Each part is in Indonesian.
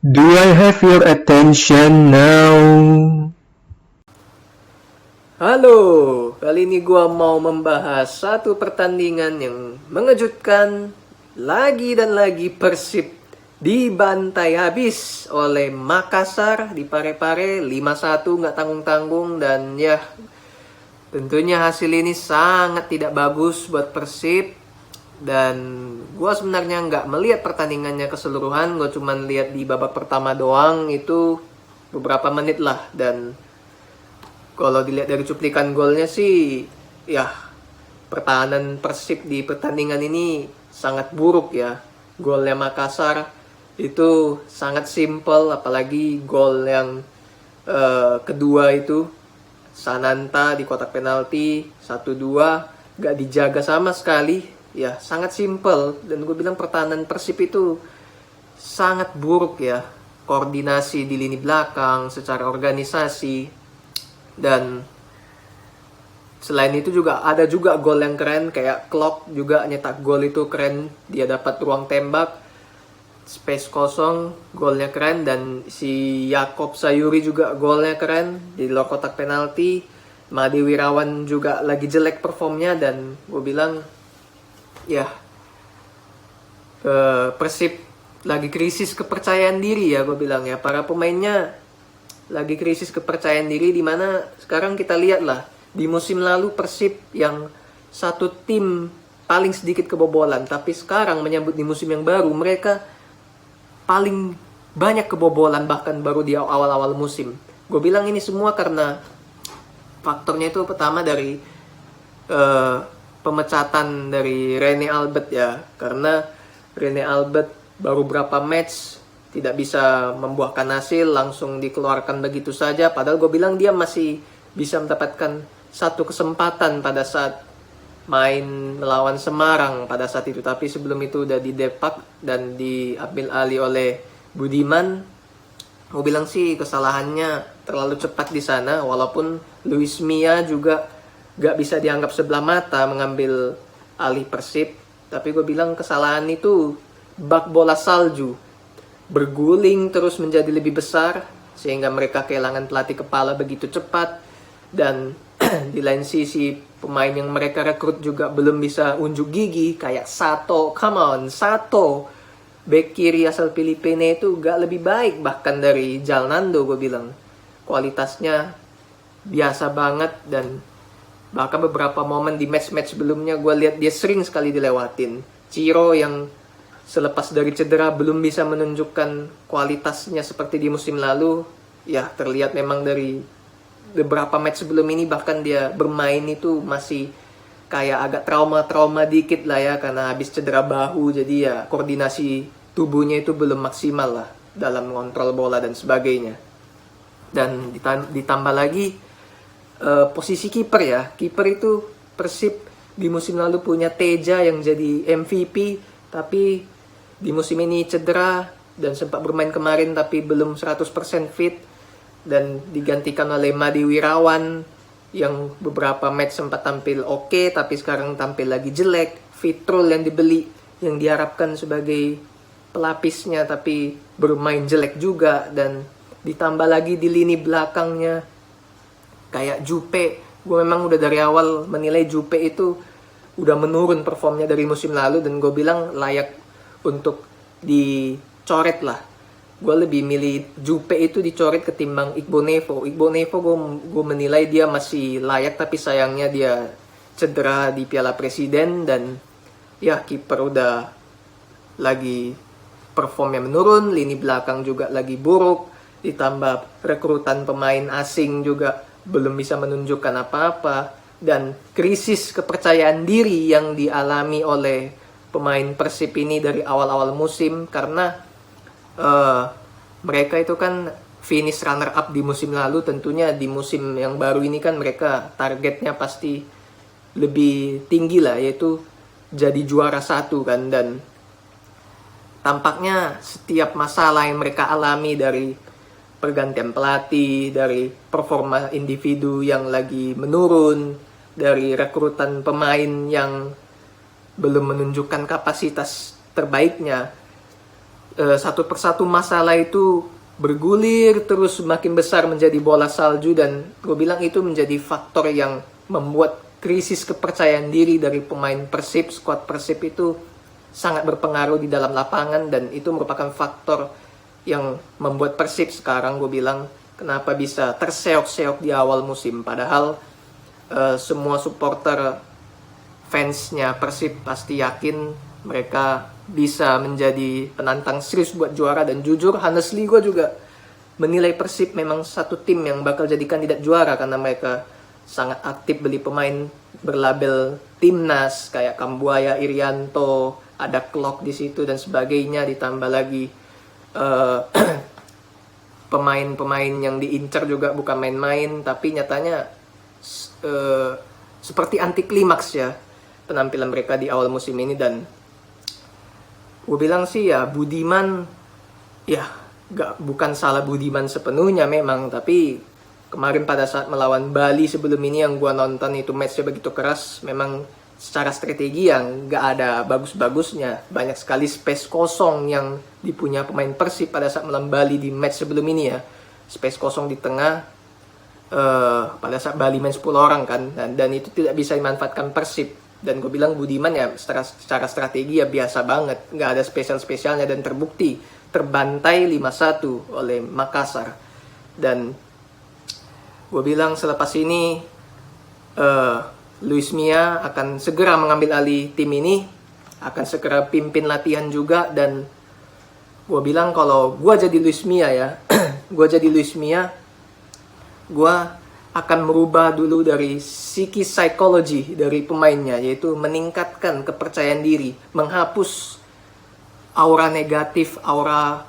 Do I have your attention now? Halo, kali ini gua mau membahas satu pertandingan yang mengejutkan. Lagi dan lagi Persib dibantai habis oleh Makassar di Parepare 5-1, nggak tanggung-tanggung. Dan ya, tentunya hasil ini sangat tidak bagus buat Persib. Dan gue sebenarnya nggak melihat pertandingannya keseluruhan, gue cuma lihat di babak pertama doang, itu beberapa menit lah. Dan kalau dilihat dari cuplikan golnya sih, ya pertahanan Persib di pertandingan ini sangat buruk ya. Golnya Makassar itu sangat simple, apalagi gol yang kedua itu Sananta di kotak penalti 1-2 gak dijaga sama sekali. Ya sangat simple. Dan gue bilang pertahanan Persib itu sangat buruk ya. Koordinasi di lini belakang, secara organisasi. Dan selain itu juga ada juga gol yang keren, kayak Klok juga nyetak gol itu keren. Dia dapat ruang tembak, space kosong, golnya keren. Dan si Yakob Sayuri juga golnya keren di luar kotak penalti. Made Wirawan juga lagi jelek performnya. Dan gue bilang ya, Persib lagi krisis kepercayaan diri ya, gue bilang ya. Para pemainnya lagi krisis kepercayaan diri, dimana sekarang kita lihat lah, di musim lalu Persib yang satu tim paling sedikit kebobolan, tapi sekarang menyambut di musim yang baru mereka paling banyak kebobolan, bahkan baru di awal-awal musim. Gue bilang ini semua karena faktornya itu pertama dari pemecatan dari Rene Albert ya, karena Rene Albert baru berapa match tidak bisa membuahkan hasil, langsung dikeluarkan begitu saja. Padahal gue bilang dia masih bisa mendapatkan satu kesempatan pada saat main melawan Semarang pada saat itu. Tapi sebelum itu udah didepak dan diambil alih oleh Budiman. Gue bilang sih kesalahannya terlalu cepat di sana. Walaupun Luis Mia juga gak bisa dianggap sebelah mata mengambil alih Persib. Tapi gue bilang kesalahan itu bak bola salju. Berguling terus menjadi lebih besar, sehingga mereka kehilangan pelatih kepala begitu cepat. Dan di lain sisi pemain yang mereka rekrut juga belum bisa unjuk gigi, kayak Sato. Come on, Sato, bek kiri asal Filipina itu gak lebih baik bahkan dari Jalnando. Gue bilang kualitasnya biasa banget. Dan bahkan beberapa momen di match-match sebelumnya gue lihat dia sering sekali dilewatin. Ciro yang selepas dari cedera belum bisa menunjukkan kualitasnya seperti di musim lalu. Ya terlihat memang dari beberapa match sebelum ini, bahkan dia bermain itu masih kayak agak trauma-trauma dikit lah ya, karena habis cedera bahu. Jadi ya koordinasi tubuhnya itu belum maksimal lah dalam mengontrol bola dan sebagainya. Dan ditambah lagi posisi kiper ya. Kiper itu Persib di musim lalu punya Teja yang jadi MVP, tapi di musim ini cedera dan sempat bermain kemarin tapi belum 100% fit. Dan digantikan oleh Made Wirawan yang beberapa match sempat tampil oke, tapi sekarang tampil lagi jelek. Fitrul yang dibeli, yang diharapkan sebagai pelapisnya, tapi bermain jelek juga. Dan ditambah lagi di lini belakangnya kayak Jupe. Gue memang udah dari awal menilai Jupe itu udah menurun performnya dari musim lalu, dan gue bilang layak untuk dicoret lah. Gue lebih milih Jupe itu dicoret ketimbang Igbo Nevo. Igbo Nevo gue menilai dia masih layak, tapi sayangnya dia cedera di Piala Presiden. Dan ya kiper udah lagi performnya menurun, lini belakang juga lagi buruk, ditambah rekrutan pemain asing juga belum bisa menunjukkan apa-apa. Dan krisis kepercayaan diri yang dialami oleh pemain Persib ini dari awal-awal musim, karena mereka itu kan finish runner up di musim lalu. Tentunya di musim yang baru ini kan mereka targetnya pasti lebih tinggi lah, yaitu jadi juara satu kan. Dan tampaknya setiap masalah yang mereka alami, dari pergantian pelatih, dari performa individu yang lagi menurun, dari rekrutan pemain yang belum menunjukkan kapasitas terbaiknya, satu persatu masalah itu bergulir terus semakin besar menjadi bola salju, dan gue bilang itu menjadi faktor yang membuat krisis kepercayaan diri dari pemain Persib. Skuad Persib itu sangat berpengaruh di dalam lapangan, dan itu merupakan faktor yang membuat Persib sekarang gue bilang kenapa bisa terseok-seok di awal musim. Padahal semua supporter fansnya Persib pasti yakin mereka bisa menjadi penantang serius buat juara. Dan jujur, honestly, gue juga menilai Persib memang satu tim yang bakal jadi kandidat juara, karena mereka sangat aktif beli pemain berlabel timnas kayak Kambuaya, Irianto, ada Klok di situ dan sebagainya, ditambah lagi pemain-pemain yang diincar juga bukan main-main, tapi nyatanya seperti anti klimaks ya penampilan mereka di awal musim ini. Dan gue bilang sih ya, Budiman ya bukan salah Budiman sepenuhnya memang, tapi kemarin pada saat melawan Bali sebelum ini yang gue nonton itu matchnya begitu keras, memang secara strategi yang gak ada bagus-bagusnya. Banyak sekali space kosong yang dipunya pemain Persib pada saat melawan Bali di match sebelum ini ya, space kosong di tengah pada saat Bali main 10 orang kan, dan itu tidak bisa dimanfaatkan Persib. Dan gue bilang Budiman ya secara strategi ya biasa banget, nggak ada spesial-spesialnya, dan terbukti terbantai 5-1 oleh Makassar. Dan gue bilang selepas ini Luis Mia akan segera mengambil alih tim ini, akan segera pimpin latihan juga. Dan gue bilang kalau gue jadi Luis Mia ya gue akan merubah dulu dari psikologi dari pemainnya, yaitu meningkatkan kepercayaan diri, menghapus aura negatif, aura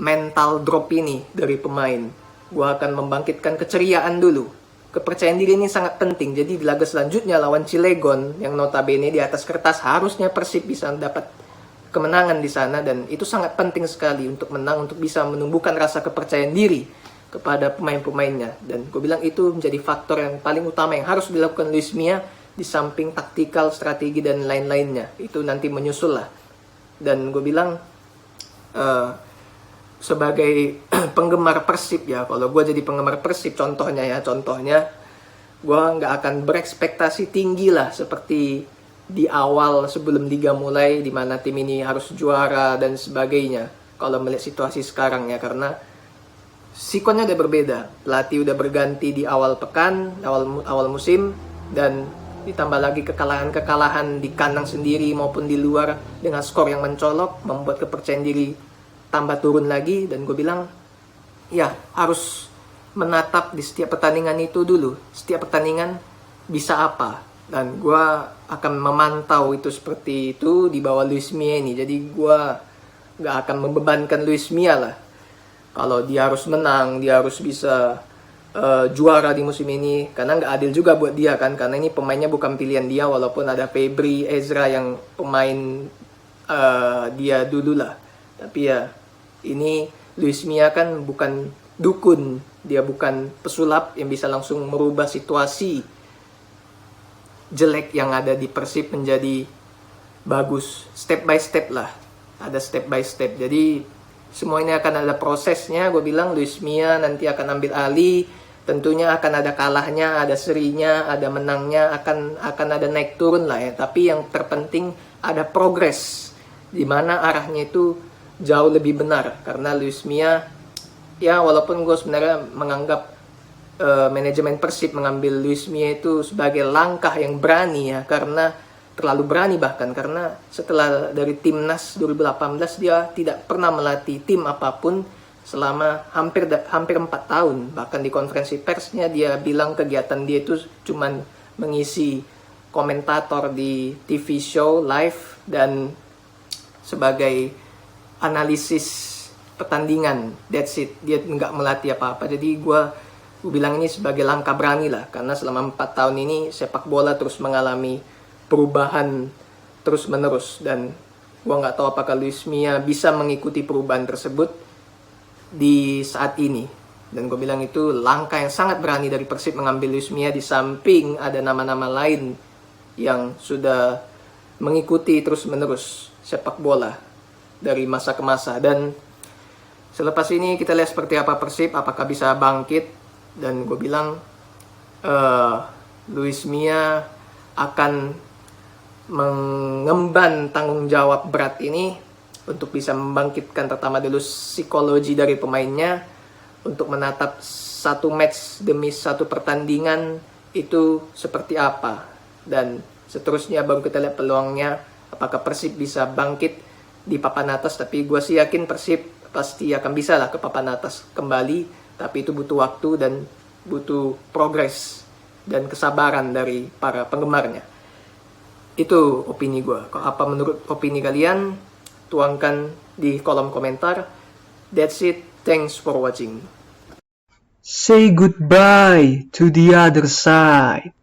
mental drop ini dari pemain. Gue akan membangkitkan keceriaan dulu. Kepercayaan diri ini sangat penting. Jadi di laga selanjutnya lawan Cilegon, yang notabene di atas kertas harusnya Persib bisa dapat kemenangan di sana, dan itu sangat penting sekali untuk menang, untuk bisa menumbuhkan rasa kepercayaan diri kepada pemain-pemainnya. Dan gue bilang itu menjadi faktor yang paling utama yang harus dilakukan Luis Mia, di samping taktikal, strategi, dan lain-lainnya. Itu nanti menyusul lah. Dan gue bilang sebagai penggemar Persib ya, kalau gue jadi penggemar Persib contohnya gue nggak akan berekspektasi tinggi lah seperti di awal sebelum liga mulai, di mana tim ini harus juara dan sebagainya. Kalau melihat situasi sekarang ya, karena sikonnya udah berbeda, pelatih udah berganti di awal pekan, awal musim, dan ditambah lagi kekalahan di kandang sendiri maupun di luar dengan skor yang mencolok, membuat kepercayaan diri tambah turun lagi. Dan gue bilang ya harus menatap di setiap pertandingan itu dulu, setiap pertandingan bisa apa, dan gue akan memantau itu seperti itu di bawah Luis Mia ini. Jadi gue gak akan membebankan Luis Mia lah. Kalau dia harus menang, dia harus bisa juara di musim ini, karena nggak adil juga buat dia kan, karena ini pemainnya bukan pilihan dia, walaupun ada Febri, Ezra yang pemain dia dulu lah. Tapi ya ini Luis Mia kan bukan dukun, dia bukan pesulap yang bisa langsung merubah situasi jelek yang ada di Persib menjadi bagus. Step by step lah, ada step by step. Jadi semua ini akan ada prosesnya. Gue bilang Luis Mia nanti akan ambil alih. Tentunya akan ada kalahnya, ada serinya, ada menangnya, akan ada naik turun lah ya. Tapi yang terpenting ada progres, dimana arahnya itu jauh lebih benar. Karena Luis Mia, ya walaupun gue sebenarnya menganggap manajemen Persib mengambil Luis Mia itu sebagai langkah yang berani ya, karena terlalu berani bahkan, karena setelah dari timnas 2018 dia tidak pernah melatih tim apapun selama hampir 4 tahun. Bahkan di konferensi persnya dia bilang kegiatan dia itu cuman mengisi komentator di TV show live dan sebagai analisis pertandingan, that's it. Dia nggak melatih apa-apa. Jadi gue bilang ini sebagai langkah berani lah, karena selama 4 tahun ini sepak bola terus mengalami perubahan terus menerus, dan gue nggak tahu apakah Luis Mia bisa mengikuti perubahan tersebut di saat ini. Dan gue bilang itu langkah yang sangat berani dari Persib mengambil Luis Mia, di samping ada nama-nama lain yang sudah mengikuti terus menerus sepak bola dari masa ke masa. Dan selepas ini kita lihat seperti apa Persib, apakah bisa bangkit. Dan gue bilang Luis Mia akan mengemban tanggung jawab berat ini untuk bisa membangkitkan pertama dulu psikologi dari pemainnya untuk menatap satu match demi satu pertandingan itu seperti apa, dan seterusnya baru kita lihat peluangnya apakah Persib bisa bangkit di papan atas. Tapi gue sih yakin Persib pasti akan bisa lah ke papan atas kembali, tapi itu butuh waktu dan butuh progres dan kesabaran dari para penggemarnya. Itu opini gue. Apa menurut opini kalian? Tuangkan di kolom komentar. That's it. Thanks for watching. Say goodbye to the other side.